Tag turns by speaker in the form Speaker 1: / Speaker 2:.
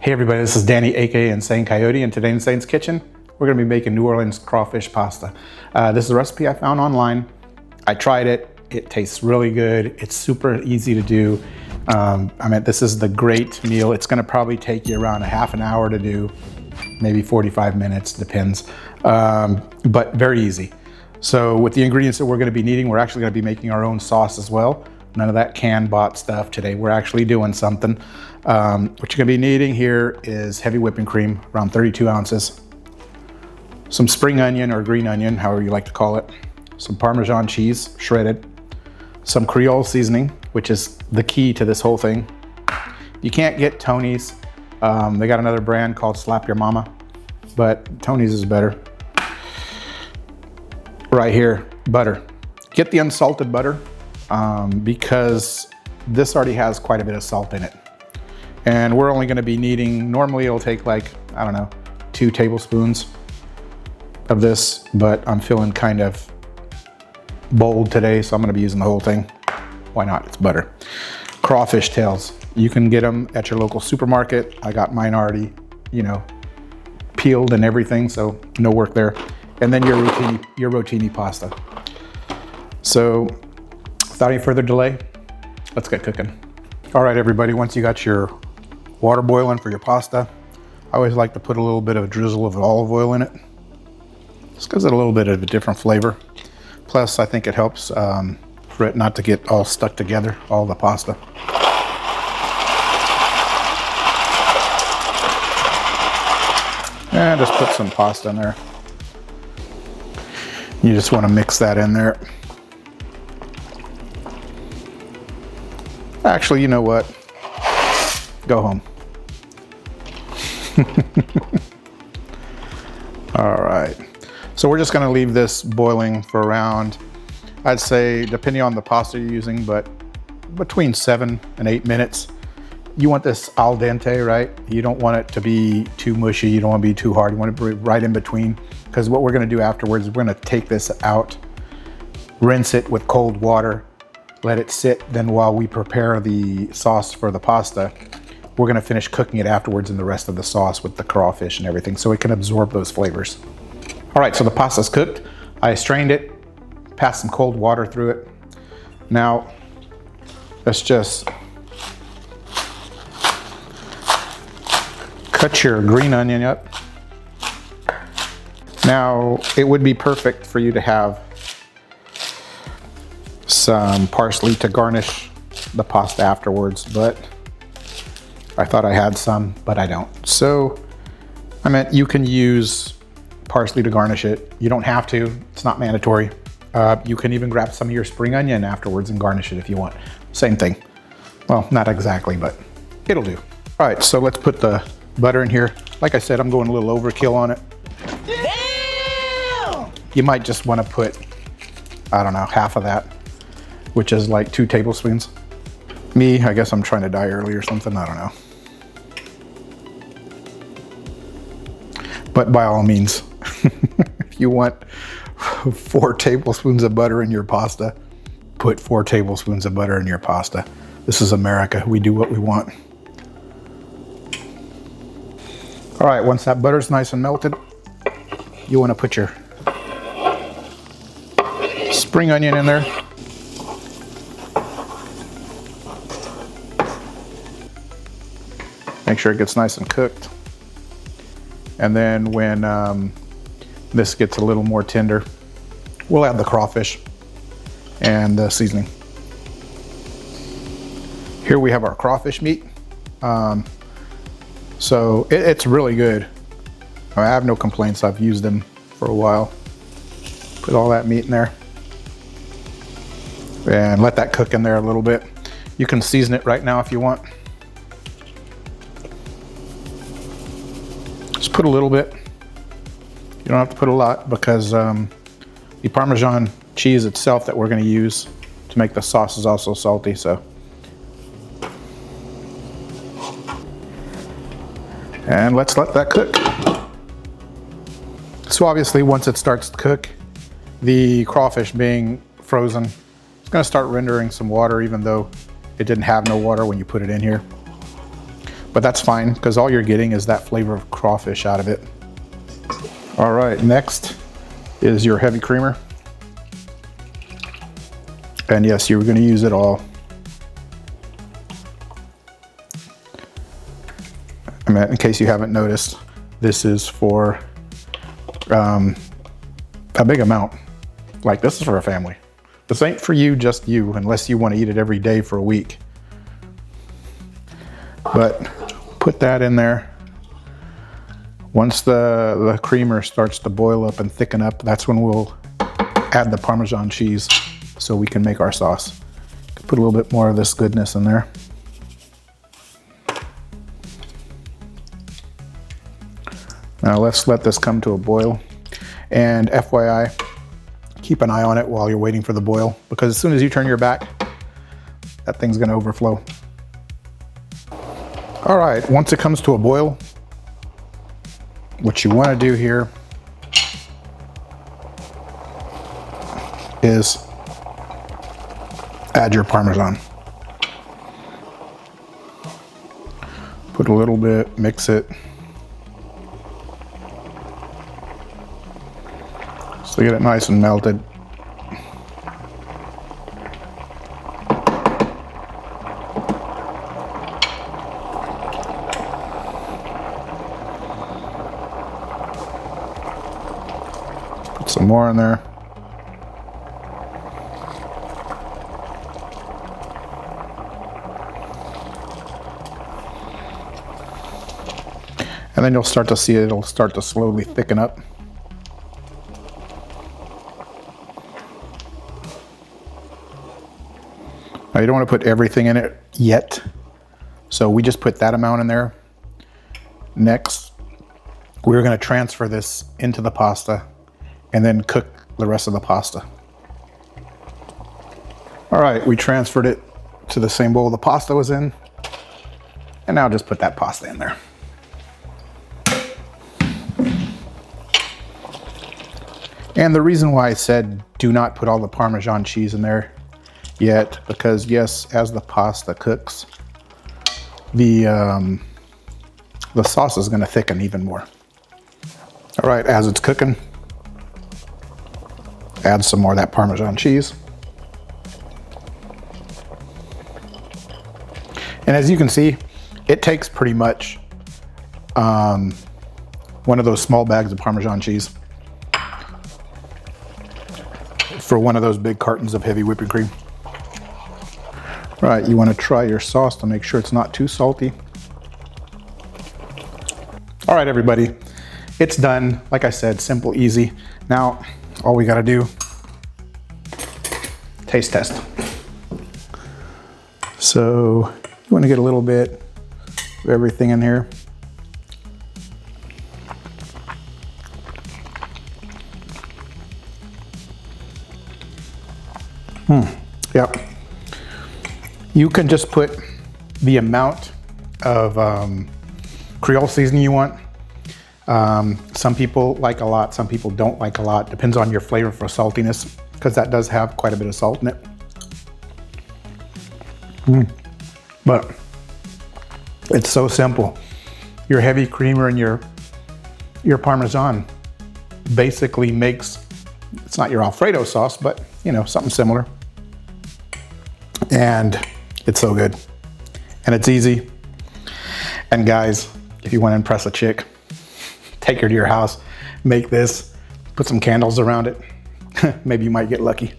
Speaker 1: Hey everybody, this is Danny, aka Insane Coyote, and today in Insane's Kitchen, we're gonna be making New Orleans crawfish pasta. This is a recipe I found online. I tried it, it tastes really good. It's super easy to do. This is the great meal. It's gonna probably take you around a half an hour to do, maybe 45 minutes, depends, but very easy. So with the ingredients that we're gonna be needing, we're actually gonna be making our own sauce as well. None of that canned bought stuff today. We're actually doing something. What you're gonna be needing here is heavy whipping cream, around 32 ounces. Some spring onion or green onion, however you like to call it. Some Parmesan cheese, shredded. Some Creole seasoning, which is the key to this whole thing. You can't get Tony's. They got another brand called Slap Your Mama, but Tony's is better. Right here, butter. Get the unsalted butter. Because this already has quite a bit of salt in it. And we're only gonna be needing, normally it'll take like, I don't know, 2 tablespoons of this, but I'm feeling kind of bold today, so I'm gonna be using the whole thing. Why not? It's butter. Crawfish tails. You can get them at your local supermarket. I got mine already, peeled and everything, so no work there. And then your rotini pasta. So, without any further delay, let's get cooking. All right, everybody, once you got your water boiling for your pasta, I always like to put a little bit of a drizzle of olive oil in it. Just gives it a little bit of a different flavor. Plus, I think it helps for it not to get all stuck together, all the pasta. And just put some pasta in there. You just want to mix that in there. Actually, you know what? Go home. All right. So we're just gonna leave this boiling for around, I'd say, depending on the pasta you're using, but between 7 and 8 minutes. You want this al dente, right? You don't want it to be too mushy. You don't want to be too hard. You want it to be right in between. Because what we're gonna do afterwards is we're gonna take this out, rinse it with cold water, let it sit. Then while we prepare the sauce for the pasta, we're gonna finish cooking it afterwards in the rest of the sauce with the crawfish and everything, so it can absorb those flavors. All right, so the pasta's cooked. I strained it, passed some cold water through it. Now, let's just cut your green onion up. Now, it would be perfect for you to have some parsley to garnish the pasta afterwards, but I thought I had some, but I don't. So, you can use parsley to garnish it. You don't have to, it's not mandatory. You can even grab some of your spring onion afterwards and garnish it if you want. Same thing. Well, not exactly, but it'll do. All right, so let's put the butter in here. Like I said, I'm going a little overkill on it. Damn! You might just want to put, I don't know, half of that, which is like 2 tablespoons. Me, I guess I'm trying to die early or something, I don't know. But by all means, if you want 4 tablespoons of butter in your pasta, put 4 tablespoons of butter in your pasta. This is America, we do what we want. All right, once that butter's nice and melted, you want to put your spring onion in there. Make sure it gets nice and cooked. And then when this gets a little more tender, we'll add the crawfish and the seasoning. Here we have our crawfish meat. So it's really good. I have no complaints. I've used them for a while. Put all that meat in there and let that cook in there a little bit. You can season it right now if you want. Just put a little bit. You don't have to put a lot because the Parmesan cheese itself that we're going to use to make the sauce is also salty, so. And let's let that cook. So obviously once it starts to cook, the crawfish being frozen, it's going to start rendering some water even though it didn't have no water when you put it in here. but that's fine because all you're getting is that flavor of crawfish out of it. All right, next is your heavy creamer. And yes, you're going to use it all. I mean, in case you haven't noticed, this is for a big amount. Like, this is for a family. This ain't for you, just you, unless you want to eat it every day for a week. But put that in there. Once the creamer starts to boil up and thicken up, that's when we'll add the Parmesan cheese so we can make our sauce. Put a little bit more of this goodness in there. Now let's let this come to a boil. And FYI, keep an eye on it while you're waiting for the boil, because as soon as you turn your back, that thing's gonna overflow. All right, once it comes to a boil, what you wanna do here is add your Parmesan. Put a little bit, mix it. So get it nice and melted. Put some more in there. And then you'll start to see it'll start to slowly thicken up. Now you don't want to put everything in it yet, so we just put that amount in there. Next, we're going to transfer this into the pasta and then cook the rest of the pasta. All right, we transferred it to the same bowl the pasta was in, and now just put that pasta in there. And the reason why I said do not put all the Parmesan cheese in there yet, because yes, as the pasta cooks, the sauce is going to thicken even more. All right, as it's cooking, add some more of that Parmesan cheese. And as you can see, it takes pretty much one of those small bags of Parmesan cheese for one of those big cartons of heavy whipping cream. Right, you want to try your sauce to make sure it's not too salty. All right, everybody, it's done. Like I said, simple, easy. Now, all we got to do, taste test. So you want to get a little bit of everything in here. Yep. You can just put the amount of Creole seasoning you want. Some people like a lot, some people don't like a lot. Depends on your flavor for saltiness, because that does have quite a bit of salt in it. But it's so simple. Your heavy creamer and your Parmesan basically makes, it's not your Alfredo sauce, but you know, something similar. And it's so good. And it's easy. And guys, if you want to impress a chick, take her to your house, make this, put some candles around it. Maybe you might get lucky.